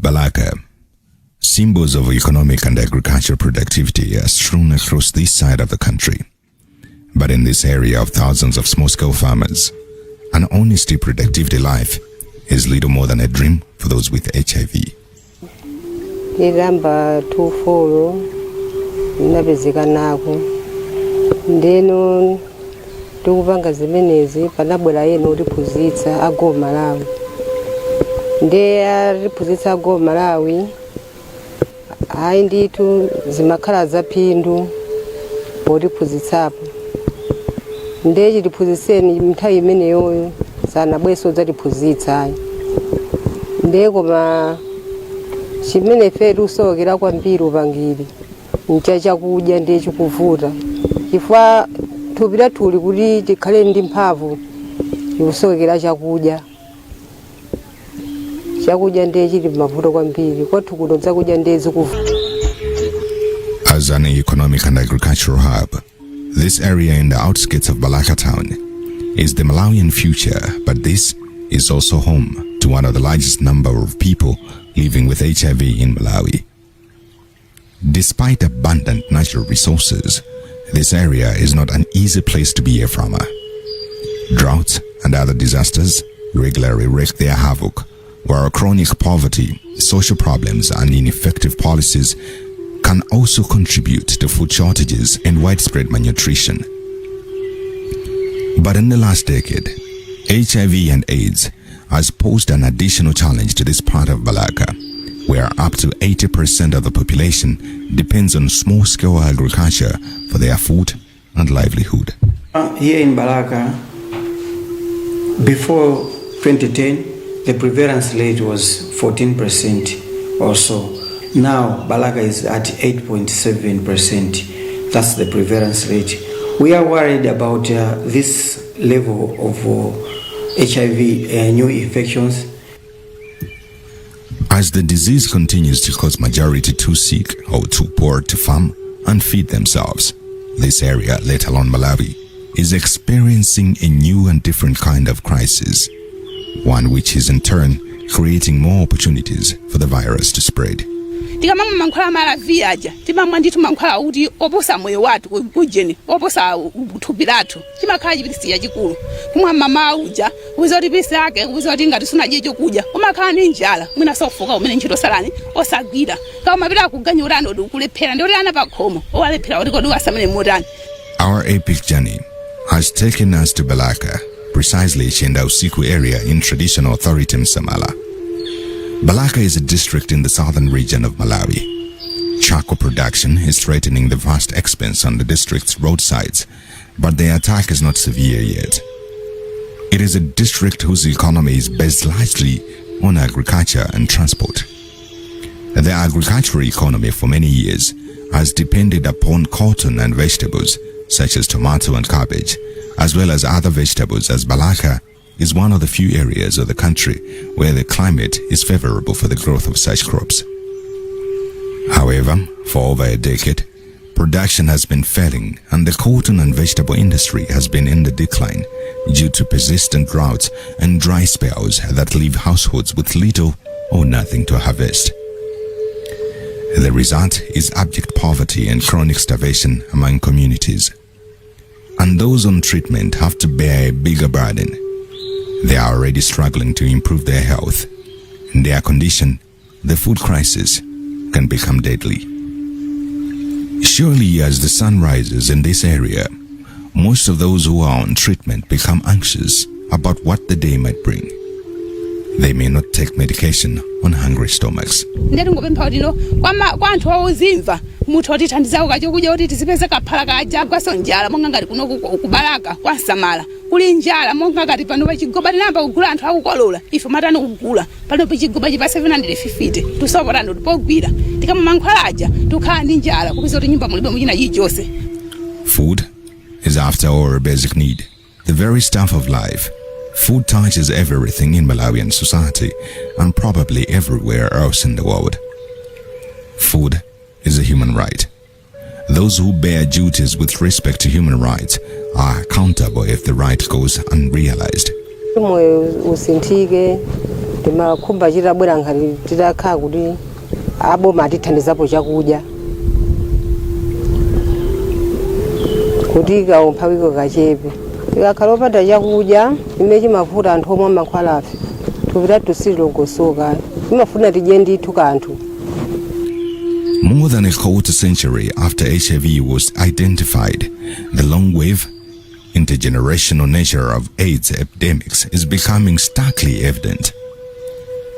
Balaka. Symbols of economic and agricultural productivity are strewn across this side of the country. But in this area of thousands of small-scale farmers, an honest productivity life is little more than a dream for those with HIV. Nilamba tufulu nabizika nako ndeno tukupanga zimenezi panabwera yena utiphunzitsa ago Malawi nde atiphunzitsa ago Malawi hayi ndithu zimakhala zaphindu potiphunzitsapo nde chitiphunzitseni nthawi imeneyoyo sanabweso zatiphunzitsa nde koma chimene fetu sokera kwambiri upangiri nchachakudya ndi chikuvuta chifukwa thupira tuli kuti tikhale ndi mphamvu ikusokera chakudya ndiye chili mavuto kwambiri kwathu kuno zakudya ndiye zikuvuta. As an economic and agricultural hub, this area in the outskirts of Balaka town is the Malawian future, but this is also home to one of the largest number of people living with HIV in Malawi. Despite abundant natural resources, this area is not an easy place to be a farmer. Droughts and other disasters regularly wreak their havoc, while chronic poverty, social problems, and ineffective policies can also contribute to food shortages and widespread malnutrition. But in the last decade, HIV and AIDS has posed an additional challenge to this part of Balaka, where up to 80% of the population depends on small-scale agriculture for their food and livelihood. Here in Balaka, before 2010, the prevalence rate was 14% or so. Now, Balaka is at 8.7%. That's the prevalence rate. We are worried about this level of HIV new infections. As the disease continues to cause majority too sick or too poor to farm and feed themselves, this area, let alone Malawi, is experiencing a new and different kind of crisis, one which is in turn creating more opportunities for the virus to spread. Tikamama mankhwala Malawi aja timamwa ndithu mankhwala kuti oposa moyo wathu kujeni oposa thupi lathu chimakhala chipitisiya chikulu kumwa mama uja kuzoti pisi yake kuzoti ngati sunadye chokudya umakhala ndi njala mwina sofoka umene ntchito salani osagwira kama mapita kuganyurana odi ukulephera ndi oti ana pakhomo owalephera oti kodi wasamene motani. Our epic journey has taken us to Balaka, precisely Chenda Usiku area in traditional authority Msamala. Balaka is a district in the southern region of Malawi. Charcoal production is threatening the vast expanse on the district's roadsides, but the attack is not severe yet. It is a district whose economy is based largely on agriculture and transport. The agricultural economy for many years has depended upon cotton and vegetables such as tomato and cabbage, as well as other vegetables, as Balaka is one of the few areas of the country where the climate is favorable for the growth of such crops. However, for over a decade, production has been failing and the cotton and vegetable industry has been in the decline due to persistent droughts and dry spells that leave households with little or nothing to harvest. The result is abject poverty and chronic starvation among communities. And those on treatment have to bear a bigger burden. They are already struggling to improve their health. In their condition, the food crisis can become deadly. Surely, as the sun rises in this area, most of those who are on treatment become anxious about what the day might bring. They may not take medication on hungry stomachs. Muthu otithandiza ukachokudya kuti tizipeze kaphala kaja kwasonjala monga ngati kuno kubalaka kwasamala kuli njala monga ngati pano pachigoba tinamba kugula anthu akukolola ife matani kugula pano pachigoba chipa 750 tusopotano tipogwira tikama mankhwala aja tukhala ndi njala kupeza kuti nyumba mulibe muchina chilichonse. Food is after all a basic need, the very stuff of life. Food touches everything in Malawian society and probably everywhere else in the world. Food is a human right. Those who bear duties with respect to human rights are accountable if the right goes unrealized. Moyo usintike timakhumba chitabwera ngati titakhala kuti aboma atithandizapo chakudya kuti kaumpha wiko kachepe ikakhala opanda chakudya imene chimavuta anthu omwe mankhwalafe tupita tusilongosoka imafuna tidye ndithu kanthu. More than a quarter century after HIV was identified, the long-wave, intergenerational nature of AIDS epidemics is becoming starkly evident.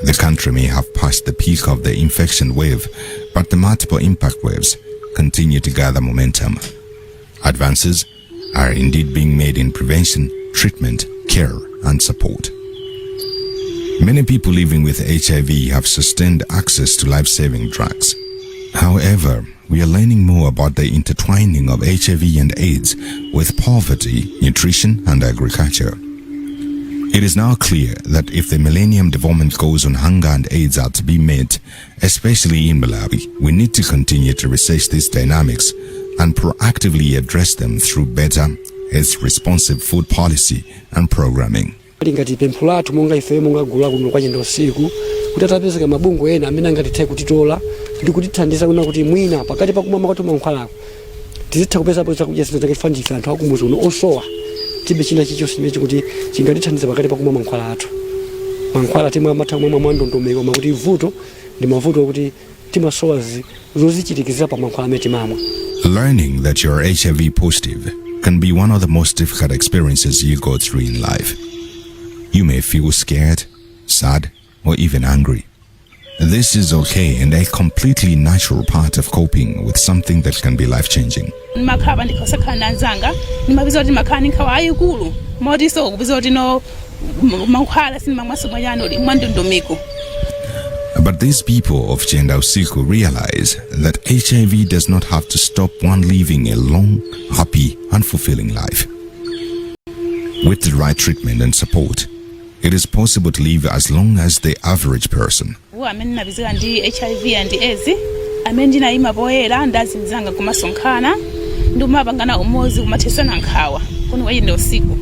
The country may have passed the peak of the infection wave, but the multiple impact waves continue to gather momentum. Advances are indeed being made in prevention, treatment, care, and support. Many people living with HIV have sustained access to life-saving drugs. However, we are learning more about the intertwining of HIV and AIDS with poverty, nutrition, and agriculture. It is now clear that if the Millennium Development Goals on hunger and AIDS are to be met, especially in Malawi, we need to continue to research these dynamics and proactively address them through better, AIDS-responsive food policy and programming. Ngati pempho lathu monga ife monga gulu laku kwa nyendo usiku kuti atapezeka mabungu ena amene angatithe kutitola ndi kutithandiza kuna kuti mwina pakati pa kumama kwathu mankhwalako tizitha kupezapo chakudya zinatakifandisa anthu akumuzi uno osowa tibe china chichonse chimene kuti chingatithandiza pakati pa kumama mankhwala athu. Mankhwala timwe amatha kumwa mwandondomeko makuti vuto ndi mavuto kuti timasowa zozichitikizira pa mankhwala amene timamwa. Learning that you're HIV positive can be one of the most difficult experiences you go through in life. You may feel scared, sad, or even angry. This is okay and a completely natural part of coping with something that can be life-changing. Makhaba ndikosakhala nanzanga nimabiza kuti makhala nkhawa ayikulu moti so kubiza kuti no mankhwala sinimamwasomanyano li mwandondomeko. But these people of Chenda Usiku realize that HIV does not have to stop one living a long, happy, and fulfilling life. With the right treatment and support, it is possible to live as long as the average person. Amene nabizika ndi HIV and AIDS amene ndinayima poyera ndazinzanga kumasonkhana ndimapangana umozi kumathesana nkhawa kuno wayenda usiku.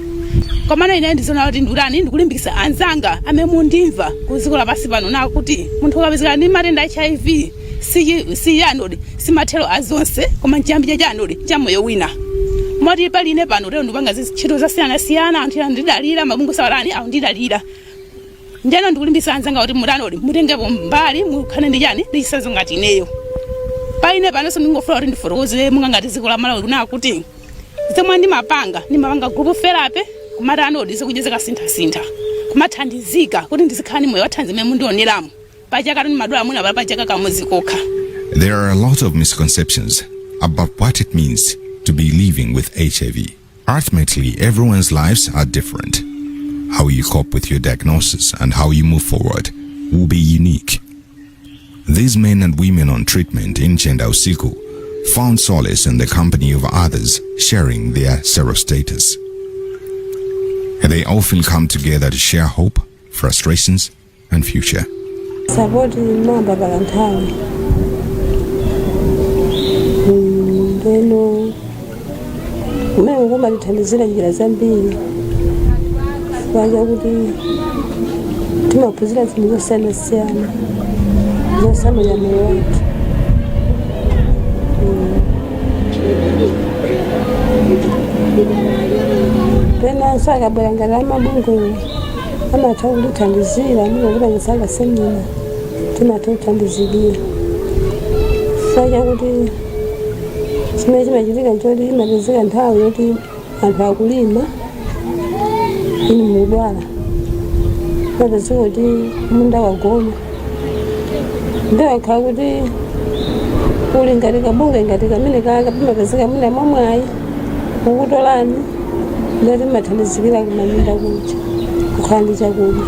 Komana ine ndizona kuti ndulani ndikulimbikisa anzanga amene mundimva kuziko lapasi pano na kuti munthu ukabizika ndi matenda HIV si yanodi simathero azonse koma njambi chanodi chamoyo wina. Moti pali ine pano lero ndipanga zintchito zasiyana anthu andidalira mabungu sawalani awu ndidalira. Ndiyana ndikulimbisa anzanga kuti mutanodi mutengepo mbali mukhane ndi chani ndichisazo ngati ineyo. Paine pano ndingofuna kuti ndifotokoze munga ngati ziko la Malawi kuna kuti zomwe ndimapanga group therapy kumatanodi zikuchezeka sintha kumathandizika kuti ndizikhani moyo wathanzi mene mundioneramo pachaka ndi madwala muna pachaka kamuzi kokha. There are a lot of misconceptions about what it means to be living with HIV. Ultimately, everyone's lives are different. How you cope with your diagnosis and how you move forward will be unique. These men and women on treatment in Chenda Usiku found solace in the company of others sharing their serostatus. They often come together to share hope, frustrations, and future. Support mamba balantani. Ndeno mimi ngoma lithandizira njira zambiri. Baja kuti timapuzira zinthu zosiyana zosamanya moyo wathu. Pena sakabwera ngati amabungu amatha kulithandizira ndikuti ngisanga semina timatha kuthandizidira. Baja kuti chimene chimachitika nchoti imapezeka nthawi yoti anthu akulima ini mudwala mapezeka kuti munda wagoma ndewakhala kuti uli ngati kabunga ngati kamene kaka pamapezeka muna mwamwayi ukutolani ndati mathandizikira kumamunda kucha kukhala ndi chakudya.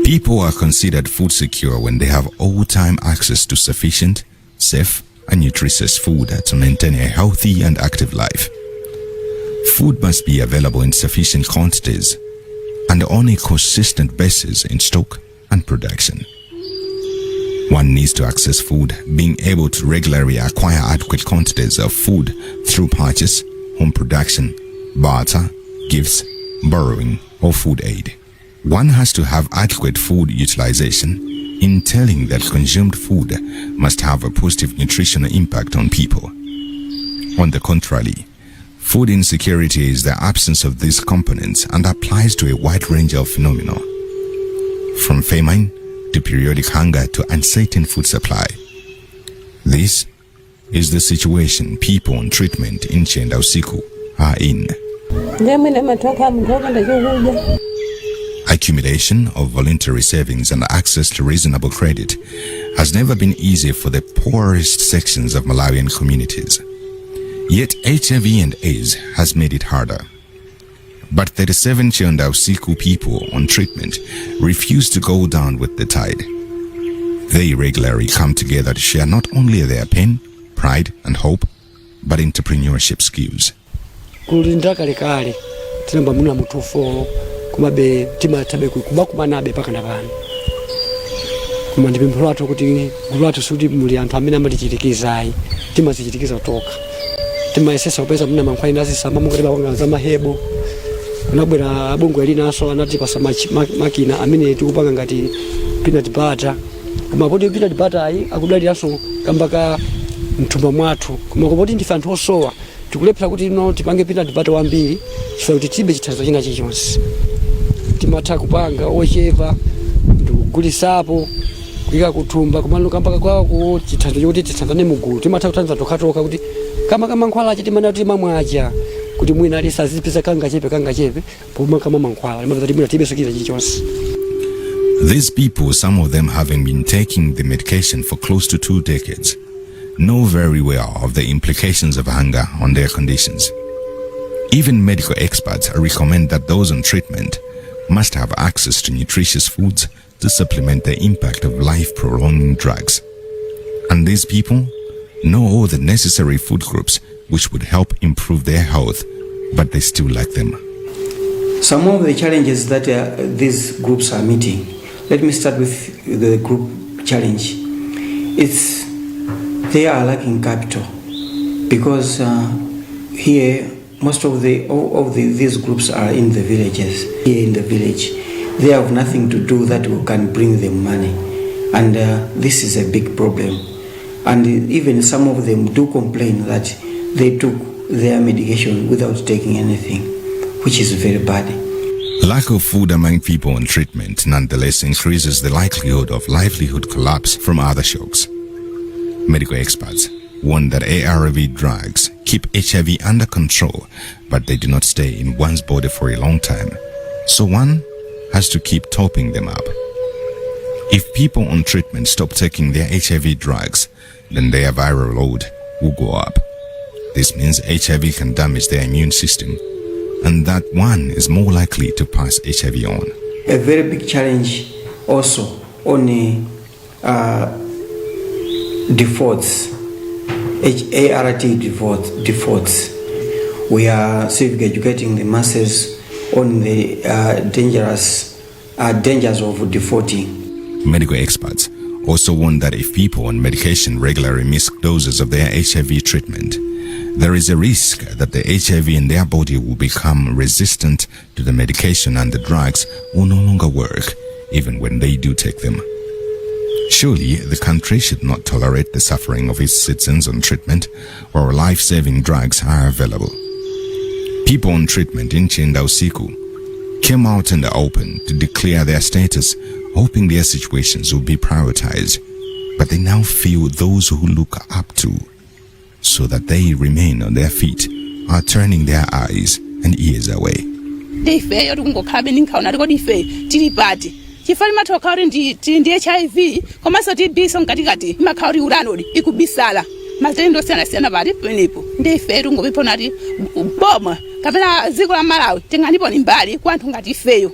People are considered food secure when they have all-time access to sufficient, safe, and nutritious food to maintain a healthy and active life. Food must be available in sufficient quantities and on a consistent basis in stock and production. One needs to access food, being able to regularly acquire adequate quantities of food through purchase, home production, barter, gifts, borrowing, or food aid. One has to have adequate food utilization, entailing that consumed food must have a positive nutritional impact on people. On the contrary, food insecurity is the absence of these components and applies to a wide range of phenomena, from famine to periodic hunger to uncertain food supply. This is the situation people on treatment in Chenda Usiku are in. Accumulation of voluntary savings and access to reasonable credit has never been easy for the poorest sections of Malawian communities. Yet HIV and AIDS has made it harder. But 37 Chenda Usiku people on treatment refuse to go down with the tide. They regularly come together to share not only their pain, pride and hope, but entrepreneurship skills. Kulinda kale tinamba muna mutufo kumabe tima tabe kubakumanabe paka nabana kumandi bimpulato kuti gulato sudi muli anthu amene amatichitikizai tima zichitikiza kutoka tima isesa upeza muna mankhwali nasi samamu ngati bawanga za mahebo kunabwera abungu elinaso anati pasa makina amene tikupanga ngati peanut butter koma poti peanut butter ayi akudaliranso kambaka mtumba mwathu koma kupoti ndife anthu osowa tikulephera kuti no tipange peanut butter wambiri chifukwa kuti tibe chithandizo china chilichonse timatha kupanga ochepa ndikugulisapo kuika kuthumba kumano kambaka kwako chithandizo chokuti tithandane mugulu timatha kuthandiza tokhatoka kuti kama mankhwala achi timana kuti mamwacha kuti mwina ali sazipisa kanga chepe poma kama mankhwala limapeza timwina tibe sokira chilichonse. These people, some of them having been taking the medication for close to 2 decades, know very well of the implications of hunger on their conditions. Even medical experts recommend that those on treatment must have access to nutritious foods to supplement the impact of life-prolonging drugs. And these people know all the necessary food groups which would help improve their health, but they still lack them. Some of the challenges that these groups are meeting. Let me start with the group challenge. They are lacking capital because here most of these groups are in the villages. Here in the village, they have nothing to do that can bring them money, and this is a big problem. And even some of them do complain that they took their medication without taking anything, which is very bad. Lack of food among people on treatment nonetheless increases the likelihood of livelihood collapse from other shocks. Medical experts warn that ARV drugs keep HIV under control, but they do not stay in one's body for a long time, so one has to keep topping them up. If people on treatment stop taking their HIV drugs, then their viral load will go up. This means HIV can damage their immune system, and that one is more likely to pass HIV on. A very big challenge also on defaults, ART defaults. We are civic educating the masses on the dangers of defaulting. Medical experts also warn that if people on medication regularly miss doses of their HIV treatment, there is a risk that the HIV in their body will become resistant to the medication and the drugs will no longer work, even when they do take them. Surely, the country should not tolerate the suffering of its citizens on treatment where life-saving drugs are available. People on treatment in Chenda Usiku came out in the open to declare their status, hoping their situations will be prioritized, but they now feel those who look up to, so that they remain on their feet, are turning their eyes and ears away. Chifali matokauri ndi HIV komanso tibiso mkatikati makauri uranodi ikubisala matendo siyana bali penepo ndife ngobipona ati boma kapena ziko la Malawi tenganipo ni mbali kwanthu ngati ifeyo